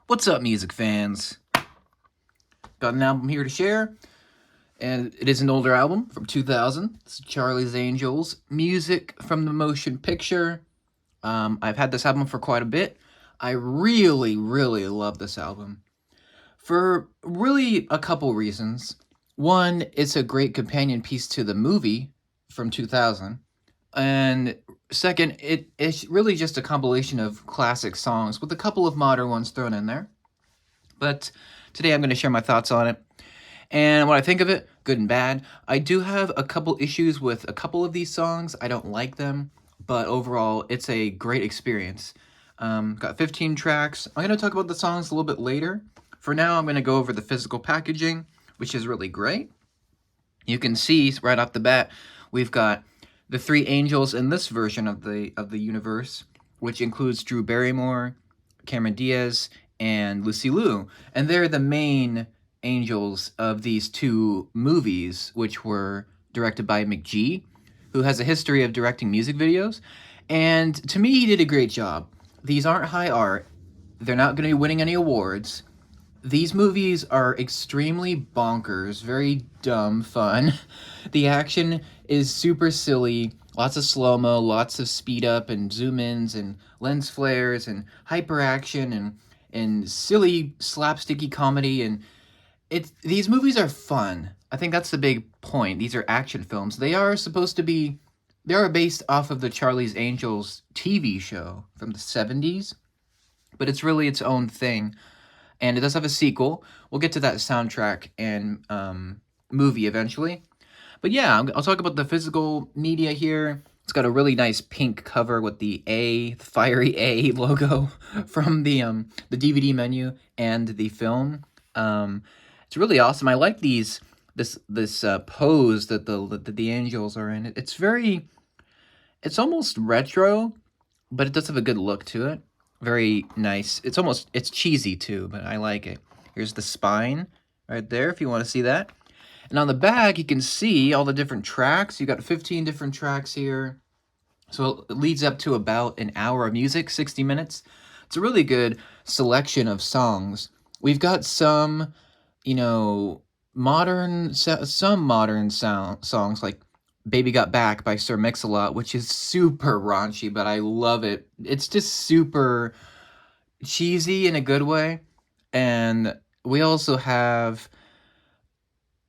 What's up, music fans? Got an album here to share, and it is an older album from 2000. It's Charlie's Angels, music from the motion picture. I've had this album for quite a bit. I really love this album for really a couple reasons. One, it's a great companion piece to the movie from 2000. And second, it's really just a compilation of classic songs with a couple of modern ones thrown in there. But today I'm going to share my thoughts on it and what I think of it, good and bad. I do have a couple issues with a couple of these songs. I don't like them, but overall, it's a great experience. Got 15 tracks. I'm going to talk about the songs a little bit later. For now, I'm going to go over the physical packaging, which is really great. You can see right off the bat, we've got the three angels in this version of the universe, which includes Drew Barrymore, Cameron Diaz, and Lucy Liu, and they're the main angels of these two movies, which were directed by McG, who has a history of directing music videos. And to me, he did a great job. These aren't high art. They're not going to be winning any awards. These movies are extremely bonkers, very dumb fun. The action is super silly, lots of slow-mo, lots of speed up and zoom ins and lens flares and hyper action and silly slapsticky comedy, and these movies are fun. I think that's the big point. These are action films. They are based off of the Charlie's Angels TV show from the 70s, but it's really its own thing. And it does have a sequel. We'll get to that soundtrack and movie eventually. But yeah, I'll talk about the physical media here. It's got a really nice pink cover with the fiery A logo from the DVD menu and the film. It's really awesome. I like this pose that the angels are in. It's almost retro, but it does have a good look to it. Very nice. It's cheesy too, but I like it. Here's the spine right there if you want to see that. And on the back, you can see all the different tracks. You got 15 different tracks here. So it leads up to about an hour of music, 60 minutes. It's a really good selection of songs. We've got some, modern songs like Baby Got Back by Sir Mix-a-Lot, which is super raunchy, but I love it. It's just super cheesy in a good way. And we also have,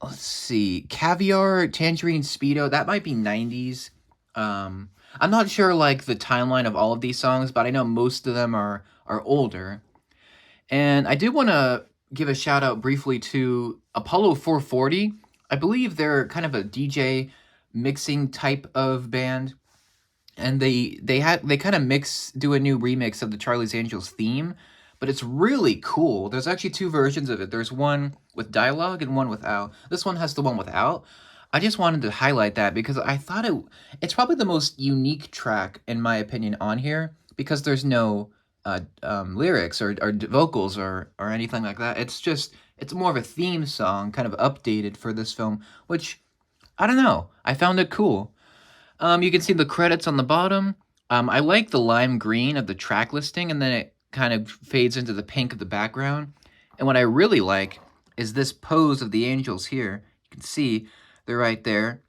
let's see, Caviar, Tangerine Speedo. That might be 90s. I'm not sure like the timeline of all of these songs, but I know most of them are older. And I did want to give a shout out briefly to Apollo 440. I believe they're kind of a DJ mixing type of band, and they kind of do a new remix of the Charlie's Angels theme, but it's really cool. There's actually two versions of it. There's one with dialogue and one without. This one has the one without. I just wanted to highlight that because I thought it's probably the most unique track in my opinion on here, because there's no lyrics or vocals or anything like that. It's more of a theme song, kind of updated for this film, which I don't know. I found it cool. You can see the credits on the bottom. I like the lime green of the track listing, and then it kind of fades into the pink of the background. And what I really like is this pose of the angels here. You can see they're right there,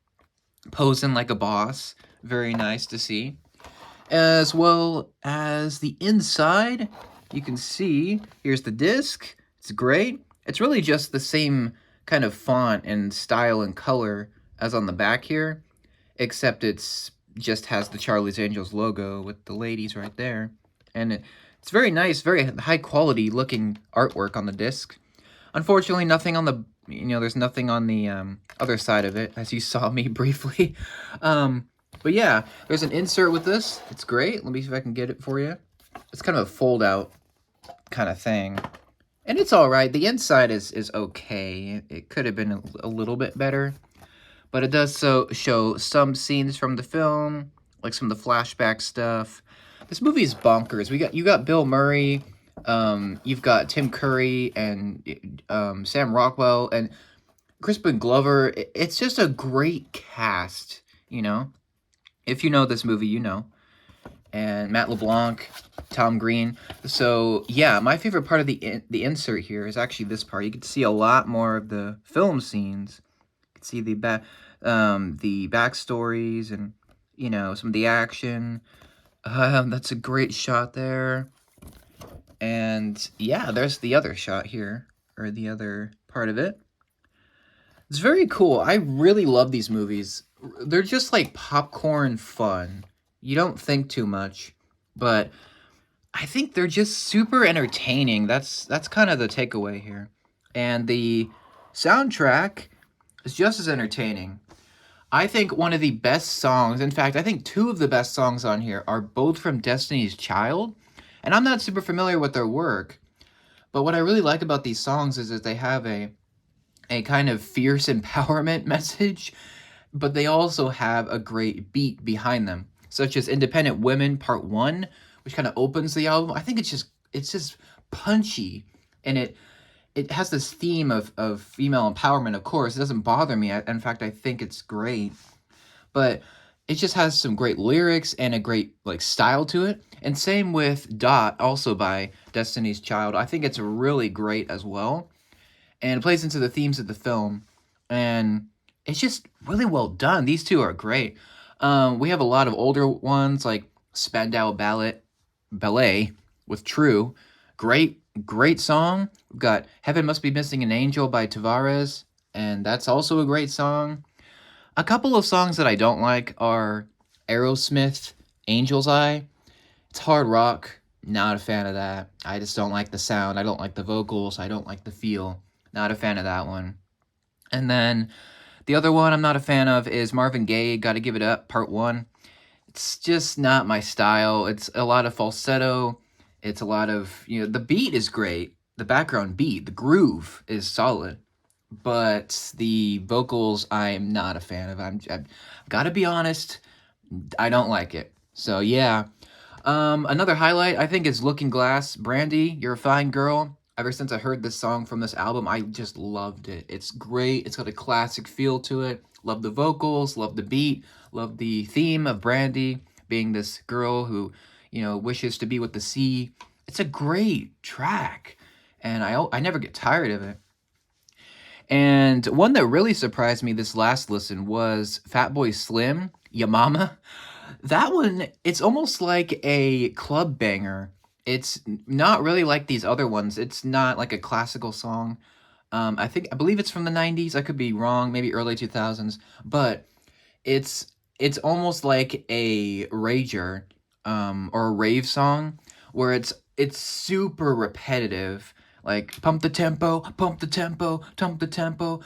posing like a boss. Very nice to see. As well as the inside, you can see, here's the disc. It's great. It's really just the same kind of font and style and color as on the back here, except it's just has the Charlie's Angels logo with the ladies right there. And it's very nice, very high quality looking artwork on the disc. Unfortunately, nothing on the, there's nothing on the other side of it, as you saw me briefly. But yeah, there's an insert with this. It's great. Let me see if I can get it for you. It's kind of a fold out kind of thing. And it's all right. The inside is okay. It could have been a little bit better. But it does show some scenes from the film, like some of the flashback stuff. This movie is bonkers. You got Bill Murray, you've got Tim Curry and Sam Rockwell and Crispin Glover. It's just a great cast, If you know this movie, you know. and Matt LeBlanc, Tom Green. So yeah, my favorite part of the insert here is actually this part. You can see a lot more of the film scenes. You can see the backstories and some of the action. That's a great shot there. And yeah, there's the other shot here, or the other part of it. It's very cool. I really love these movies. They're just like popcorn fun. You don't think too much, but I think they're just super entertaining. That's kind of the takeaway here. And the soundtrack is just as entertaining. I think one of the best songs, in fact, I think two of the best songs on here are both from Destiny's Child. And I'm not super familiar with their work, but what I really like about these songs is that they have a kind of fierce empowerment message, but they also have a great beat behind them, such as Independent Women Part 1, which kind of opens the album. I think it's just punchy, and it has this theme of female empowerment. Of course, it doesn't bother me. In fact, I think it's great, but it just has some great lyrics and a great like style to it. And same with Dot, also by Destiny's Child. I think it's really great as well, and it plays into the themes of the film, and it's just really well done. These two are great. We have a lot of older ones like Spandau Ballet with True. Great song. We've got Heaven Must Be Missing an Angel by Tavares, and that's also a great song. A couple of songs that I don't like are Aerosmith, Angel's Eye. It's hard rock. Not a fan of that. I just don't like the sound. I don't like the vocals. I don't like the feel. Not a fan of that one. And then the other one I'm not a fan of is Marvin Gaye, Gotta Give It Up, Part 1. It's just not my style. It's a lot of falsetto. It's a lot of, the beat is great. The background beat, the groove is solid. But the vocals, I'm not a fan of. I've got to be honest, I don't like it. So yeah. Another highlight, I think, is Looking Glass. Brandy, You're a Fine Girl. Ever since I heard this song from this album, I just loved it. It's great. It's got a classic feel to it. Love the vocals, love the beat, love the theme of Brandy being this girl who, wishes to be with the sea. It's a great track, and I never get tired of it. And one that really surprised me this last listen was Fatboy Slim, Ya Mama. That one, it's almost like a club banger. It's not really like these other ones. It's not like a classical song. I believe it's from the 90s. I could be wrong, maybe early 2000s, but it's almost like a rager or a rave song where it's super repetitive, like pump the tempo, pump the tempo, pump the tempo.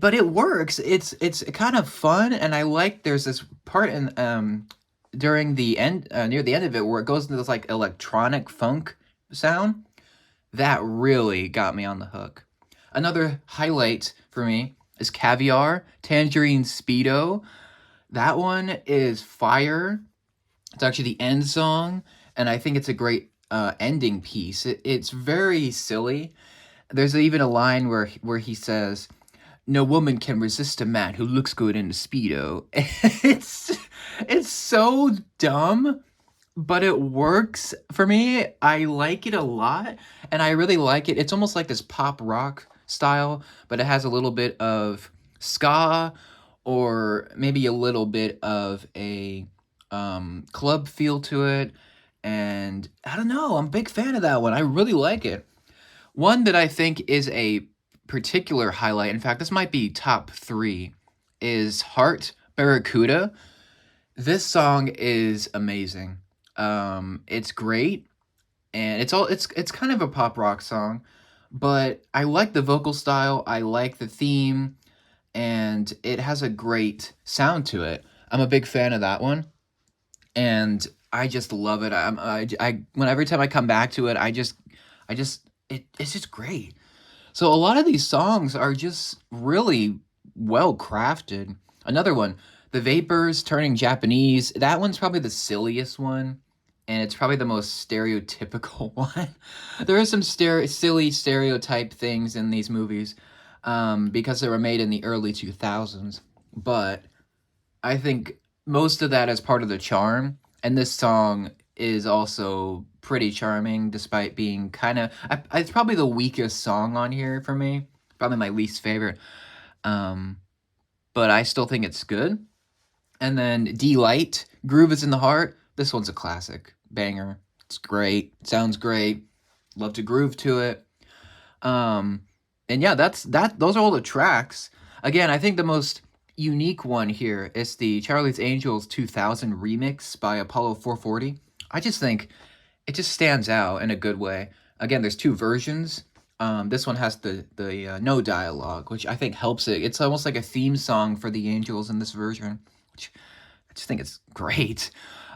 But it works. It's kind of fun, and I like there's this part in during the end near the end of it where it goes into this like electronic funk sound that really got me on the hook. Another highlight for me is Caviar, Tangerine Speedo. That one is fire. It's actually the end song, and I think it's a great ending piece. It's very silly. There's even a line where he says, "No woman can resist a man who looks good in a Speedo." It's so dumb, but it works for me. I like it a lot, and I really like it. It's almost like this pop rock style, but it has a little bit of ska or maybe a little bit of a club feel to it. And I don't know, I'm a big fan of that one. I really like it. One that I think is a particular highlight, in fact, this might be top 3, is Heart Barracuda. This song is amazing. It's great, and it's kind of a pop rock song, but I like the vocal style, I like the theme, and it has a great sound to it. I'm a big fan of that one, and I just love it. When every time I come back to it, it's just great. So a lot of these songs are just really well crafted. Another one, The Vapors Turning Japanese. That one's probably the silliest one, and it's probably the most stereotypical one. There are some silly stereotype things in these movies because they were made in the early 2000s, but I think most of that is part of the charm. And this song is also pretty charming, despite being kind of... it's probably the weakest song on here for me. Probably my least favorite. But I still think it's good. And then Delight, Groove is in the Heart. This one's a classic. Banger. It's great. It sounds great. Love to groove to it. And yeah, those are all the tracks. Again, I think the most unique one here is the Charlie's Angels 2000 remix by Apollo 440. I just think it just stands out in a good way. Again, there's two versions. This one has the no dialogue, which I think helps it. It's almost like a theme song for the Angels in this version, which I just think it's great.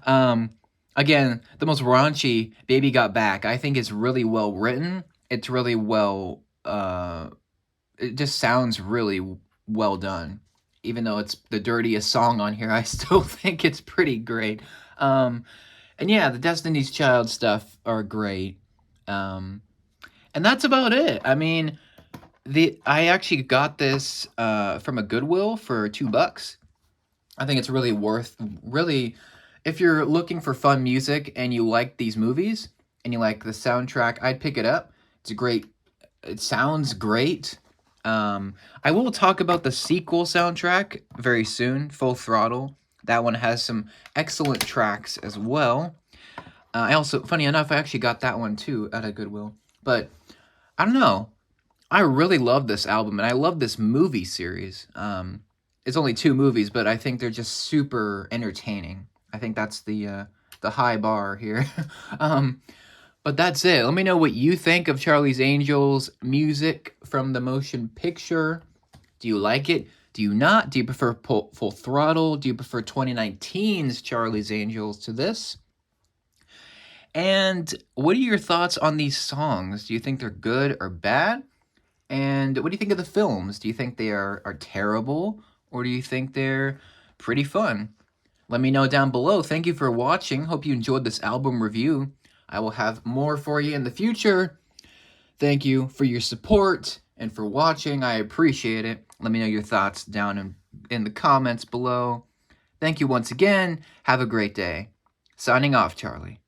Again, the most raunchy Baby Got Back, I think is really well written. It's really well, it just sounds really well done. Even though it's the dirtiest song on here, I still think it's pretty great. And yeah, the Destiny's Child stuff are great. And that's about it. I mean, I actually got this from a Goodwill for $2. I think it's really if you're looking for fun music and you like these movies and you like the soundtrack, I'd pick it up. It sounds great. I will talk about the sequel soundtrack very soon, Full Throttle. That one has some excellent tracks as well. Funny enough, I actually got that one too at a Goodwill. But I don't know. I really love this album, and I love this movie series. It's only 2 movies, but I think they're just super entertaining. I think that's the high bar here. But that's it. Let me know what you think of Charlie's Angels music from the motion picture. Do you like it? Do you not? Do you prefer Full Throttle? Do you prefer 2019's Charlie's Angels to this? And what are your thoughts on these songs? Do you think they're good or bad? And what do you think of the films? Do you think they are terrible? Or do you think they're pretty fun? Let me know down below. Thank you for watching. Hope you enjoyed this album review. I will have more for you in the future. Thank you for your support and for watching. I appreciate it. Let me know your thoughts down in the comments below. Thank you once again. Have a great day. Signing off, Charlie.